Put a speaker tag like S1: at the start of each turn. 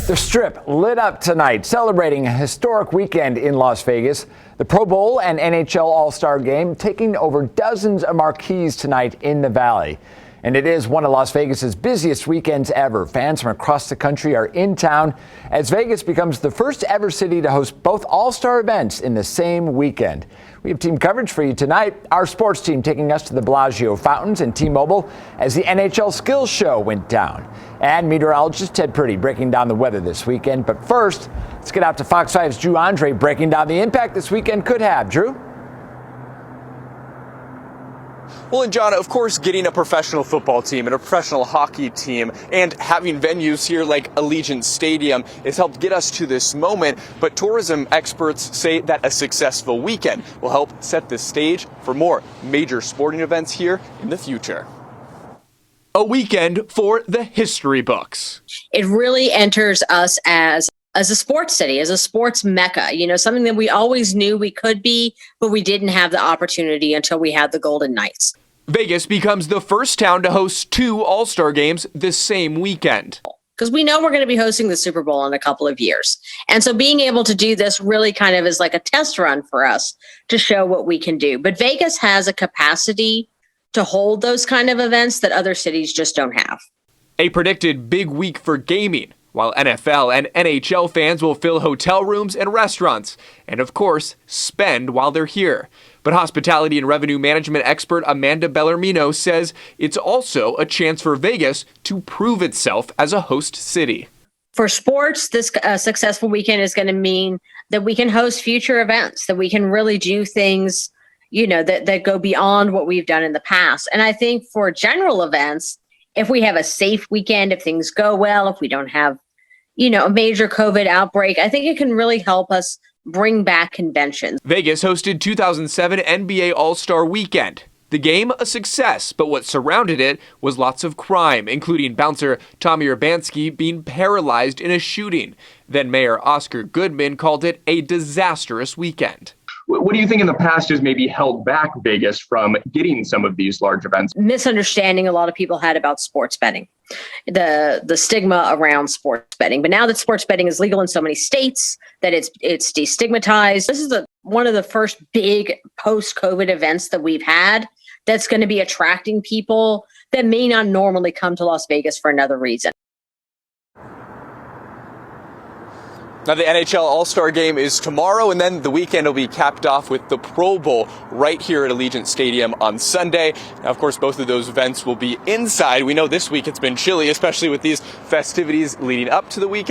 S1: The Strip lit up tonight, celebrating a historic weekend in Las Vegas. The Pro Bowl and NHL All-Star Game taking over dozens of marquees tonight in the Valley. And it is one of Las Vegas's busiest weekends ever. Fans from across the country are in town as Vegas becomes the first ever city to host both All-Star events in the same weekend. We have team coverage for you tonight. Our sports team taking us to the Bellagio Fountains and T-Mobile as the NHL Skills Show went down. And meteorologist Ted Purdy breaking down the weather this weekend. But first, let's get out to Fox 5's Drew Andre breaking down the impact this weekend could have. Drew?
S2: Well, and John, of course, getting a professional football team and a professional hockey team and having venues here like Allegiant Stadium has helped get us to this moment. But tourism experts say that a successful weekend will help set the stage for more major sporting events here in the future. A weekend for the history books.
S3: It really enters us as a sports city, as a sports mecca, something that we always knew we could be, but we didn't have the opportunity until we had the Golden Knights.
S2: Vegas becomes the first town to host two All-Star games this same weekend.
S3: Because we know we're going to be hosting the Super Bowl in a couple of years. And so being able to do this really kind of is like a test run for us to show what we can do. But Vegas has a capacity to hold those kind of events that other cities just don't have.
S2: A predicted big week for gaming, while NFL and NHL fans will fill hotel rooms and restaurants, and of course, spend while they're here. But hospitality and revenue management expert Amanda Bellarmino says it's also a chance for Vegas to prove itself as a host city.
S3: For sports, this successful weekend is going to mean that we can host future events, that we can really do things, that go beyond what we've done in the past. And I think for general events, if we have a safe weekend, if things go well, if we don't have, a major COVID outbreak, I think it can really help us bring back conventions.
S2: Vegas hosted 2007 NBA All-Star Weekend. The game, a success, but what surrounded it was lots of crime, including bouncer Tommy Urbanski being paralyzed in a shooting. Then Mayor Oscar Goodman called it a disastrous weekend.
S4: What do you think in the past has maybe held back Vegas from getting some of these large events?
S3: Misunderstanding a lot of people had about sports betting, the stigma around sports betting. But now that sports betting is legal in so many states, that it's destigmatized. This is one of the first big post-COVID events that we've had that's going to be attracting people that may not normally come to Las Vegas for another reason.
S2: Now, the NHL All-Star Game is tomorrow, and then the weekend will be capped off with the Pro Bowl right here at Allegiant Stadium on Sunday. Now, of course, both of those events will be inside. We know this week it's been chilly, especially with these festivities leading up to the weekend.